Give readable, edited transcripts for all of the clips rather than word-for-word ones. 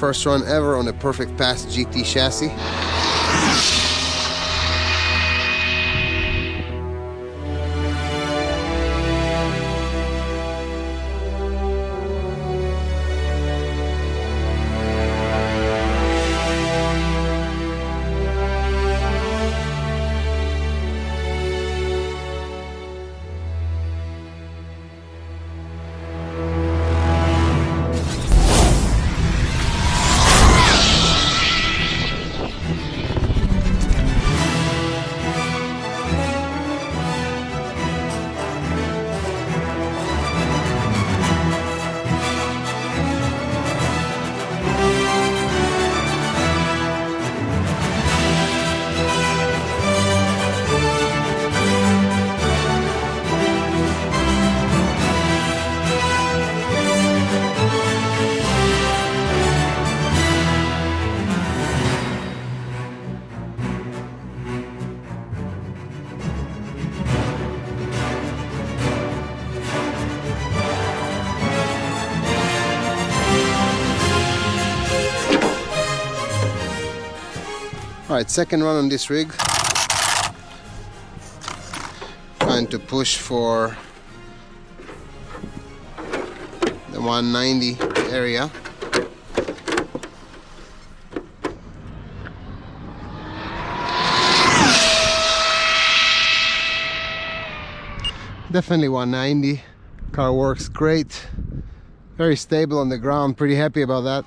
First run ever on a Perfect Pass GT chassis. Alright, second run on this rig. Trying to push for the 190 area. Definitely 190. Car works great. Very stable on the ground. Pretty happy about that.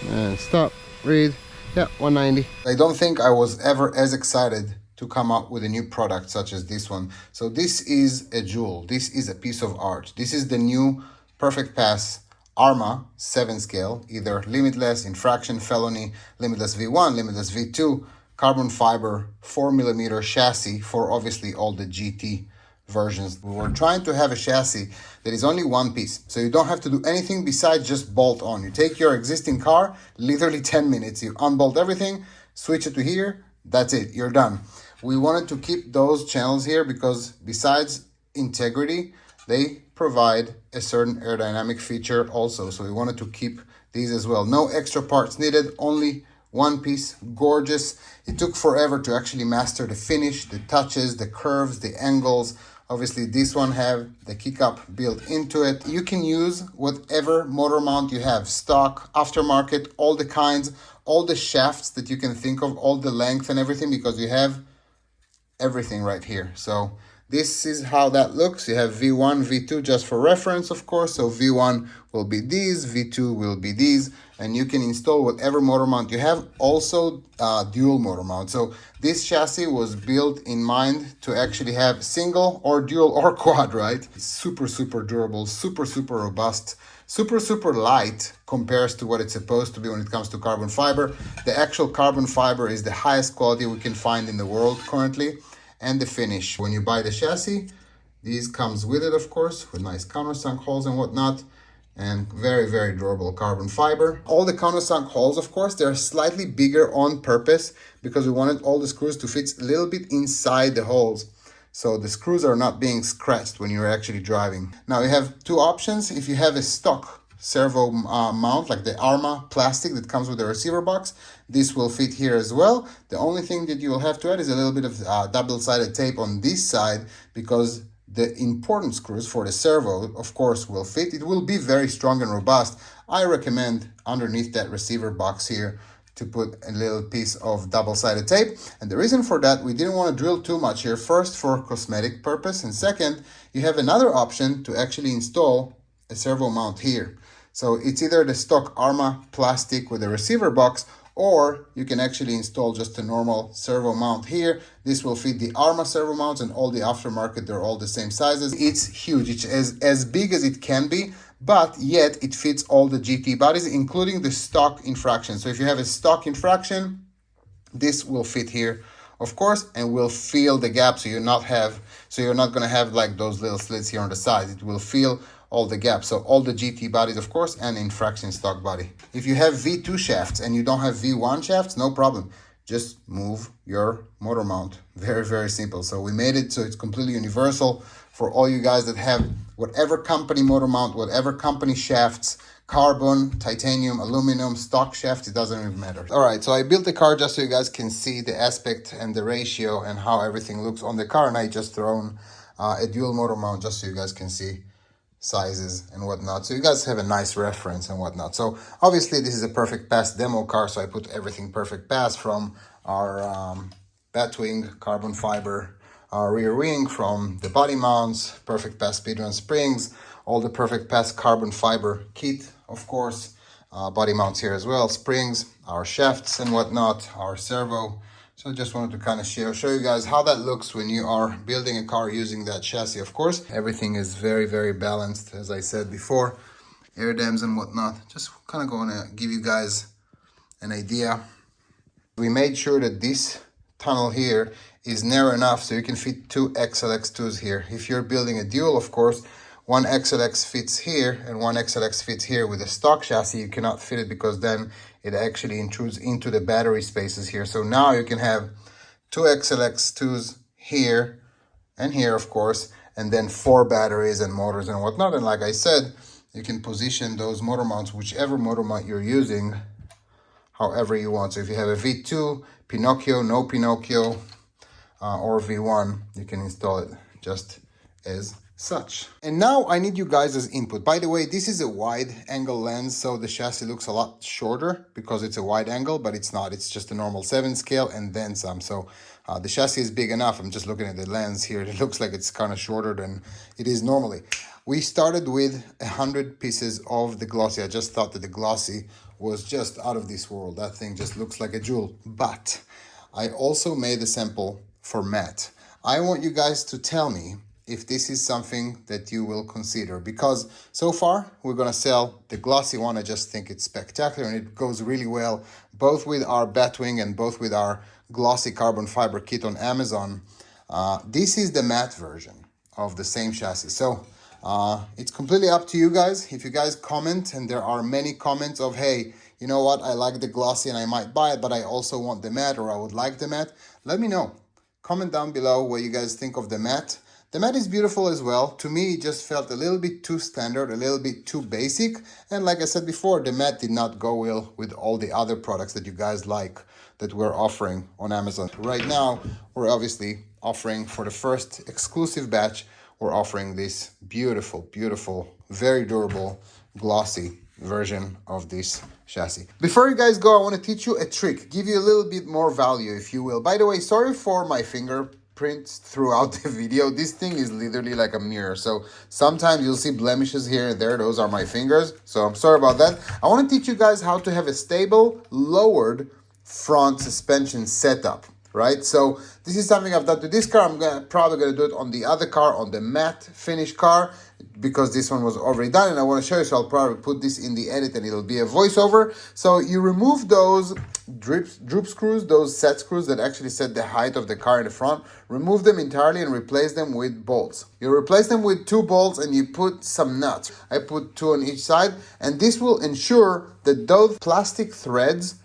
And stop, read, yeah, 190. I don't think I was ever as excited to come up with a new product such as this one. So this is a jewel, this is a piece of art. This is the new Perfect Pass Arrma 7 scale, either limitless, infraction, felony, limitless V1, limitless V2, carbon fiber, 4mm chassis for obviously all the GT versions. We were trying to have a chassis that is only one piece, so you don't have to do anything besides just bolt on. You take your existing car, literally 10 minutes, you unbolt everything, switch it to here, that's it, you're done. We wanted to keep those channels here because besides integrity, they provide a certain aerodynamic feature also, so we wanted to keep these as well. No extra parts needed, only one piece, gorgeous. It took forever to actually master the finish, the touches, the curves, the angles. Obviously, this one have the kick-up built into it. You can use whatever motor mount you have, stock, aftermarket, all the kinds, all the shafts that you can think of, all the length and everything, because you have everything right here. So this is how that looks. You have V1, V2 just for reference, of course. So V1 will be these, V2 will be these, and you can install whatever motor mount you have. Also, dual motor mount. So this chassis was built in mind to actually have single or dual or quad, right? It's super, super durable, super, super robust, super, super light compares to what it's supposed to be when it comes to carbon fiber. The actual carbon fiber is the highest quality we can find in the world currently. And the finish, when you buy the chassis, these comes with it, of course, with nice countersunk holes and whatnot, and very, very durable carbon fiber. All the countersunk holes, of course, they're slightly bigger on purpose because we wanted all the screws to fit a little bit inside the holes, so the screws are not being scratched when you're actually driving. Now you have two options. If you have a stock servo mount like the Arrma plastic that comes with the receiver box, this will fit here as well. The only thing that you will have to add is a little bit of double-sided tape on this side, because the important screws for the servo, of course, will fit. It will be very strong and robust. I recommend underneath that receiver box here to put a little piece of double-sided tape. And the reason for that, we didn't want to drill too much here. First, for cosmetic purpose, and second, you have another option to actually install a servo mount here. So it's either the stock Arrma plastic with a receiver box, or you can actually install just a normal servo mount here. This will fit the Arrma servo mounts, and all the aftermarket, they're all the same sizes. It's huge, it's as big as it can be, but yet it fits all the GT bodies, including the stock infraction. So if you have a stock infraction, this will fit here, of course, and will fill the gap, so you're not gonna have like those little slits here on the side. It will fill all the gaps, so all the GT bodies, of course, and infraction stock body. If you have V2 shafts and you don't have V1 shafts, no problem. just move your motor mount. Very, very simple. So we made it so it's completely universal for all you guys that have whatever company motor mount, whatever company shafts, carbon, titanium, aluminum, stock shaft, it doesn't even matter. All right, so I built the car just so you guys can see the aspect and the ratio and how everything looks on the car, and I just thrown a dual motor mount just so you guys can see sizes and whatnot, so you guys have a nice reference and whatnot. So obviously this is a perfect pass demo car, so I put everything perfect pass from our Batwing carbon fiber rear wing, from the body mounts, perfect pass speedrun springs, all the perfect pass carbon fiber kit, of course, body mounts here as well, springs, our shafts and whatnot, our servo. So I just wanted to kind of show you guys how that looks when you are building a car using that chassis. Of course, everything is very, very balanced, as I said before, air dams and whatnot. Just kind of going to give you guys an idea. We made sure that this tunnel here is narrow enough so you can fit two XLX2s here. If you're building a dual, of course, one XLX fits here and one XLX fits here. With a stock chassis, you cannot fit it because then it actually intrudes into the battery spaces here. So now you can have two XLX2s here and here, of course, and then 4 batteries and motors and whatnot. And like I said, you can position those motor mounts, whichever motor mount you're using, however you want. So if you have a V2, Pinocchio, no Pinocchio, or V1, you can install it just as such. And now I need you guys' input. By the way, this is a wide angle lens, so the chassis looks a lot shorter because it's a wide angle, but it's not. It's just a normal 7 scale and then some. So the chassis is big enough. I'm just looking at the lens here. It looks like it's kind of shorter than it is normally. We started with 100 pieces of the Glossy. I just thought that the Glossy was just out of this world. That thing just looks like a jewel. But I also made a sample for matte. I want you guys to tell me if this is something that you will consider, because so far we're gonna sell the Glossy one. I just think it's spectacular and it goes really well both with our Batwing and both with our Glossy carbon fiber kit on Amazon. This is the matte version of the same chassis. So it's completely up to you guys. If you guys comment, and there are many comments of, hey, you know what, I like the Glossy and I might buy it, but I also want the matte, or I would like the matte, let me know. Comment down below what you guys think of the matte. The matte is beautiful as well. To me, it just felt a little bit too standard, a little bit too basic. And like I said before, the matte did not go well with all the other products that you guys like that we're offering on Amazon. Right now, we're obviously offering, for the first exclusive batch, we're offering this beautiful, beautiful, very durable, glossy version of this chassis. Before you guys go, I want to teach you a trick, give you a little bit more value, if you will. By the way, sorry for my fingerprints throughout the video. This thing is literally like a mirror, so sometimes you'll see blemishes here and there. Those are my fingers, so I'm sorry about that. I want to teach you guys how to have a stable, lowered front suspension setup, right? So this is something I've done to this car. I'm probably gonna do it on the other car, on the matte finish car, because this one was already done and I want to show you. So I'll probably put this in the edit and it'll be a voiceover. So you remove those droop screws, those set screws that actually set the height of the car in the front. Remove them entirely and replace them with bolts. You replace them with 2 bolts and you put some nuts. I put 2 on each side, and this will ensure that those plastic threads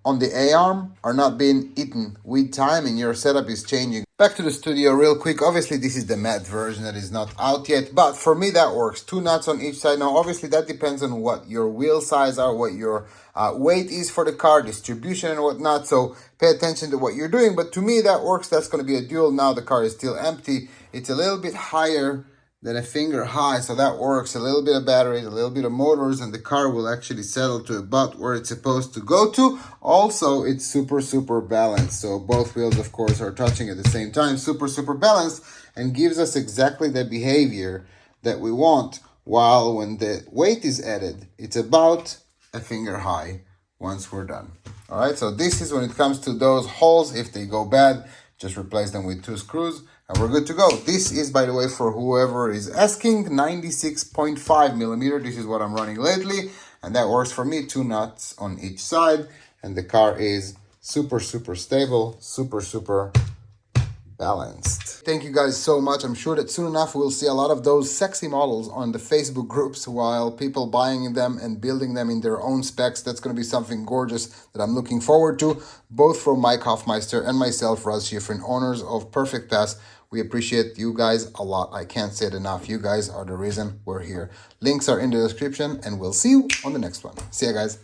on the A-arm are not being eaten with time and your setup is changing. Back to the studio real quick. Obviously, this is the matte version that is not out yet, but for me that works. 2 nuts on each side. Now, obviously, that depends on what your wheel size are, what your weight is for the car, distribution and whatnot. So pay attention to what you're doing. But to me, that works. That's going to be a dual. Now the car is still empty. It's a little bit higher than a finger high, so that works. A little bit of batteries, a little bit of motors, and the car will actually settle to about where it's supposed to go to. Also, it's super balanced, so both wheels, of course, are touching at the same time. Super balanced, and gives us exactly the behavior that we want, while when the weight is added, it's about a finger high once we're done. All right, so this is when it comes to those holes. If they go bad, just replace them with 2 screws. And we're good to go. This is, by the way, for whoever is asking, 96.5 millimeter. This is what I'm running lately, and that works for me. 2 nuts on each side, and the car is super stable, super balanced. Thank you guys so much. I'm sure that soon enough we'll see a lot of those sexy models on the Facebook groups while people buying them and building them in their own specs. That's going to be something gorgeous that I'm looking forward to, both from Mike Hoffmeister and myself, Raz Shifrin, owners of Perfect Pass. We appreciate you guys a lot. I can't say it enough. You guys are the reason we're here. Links are in the description, and we'll see you on the next one. See ya, guys.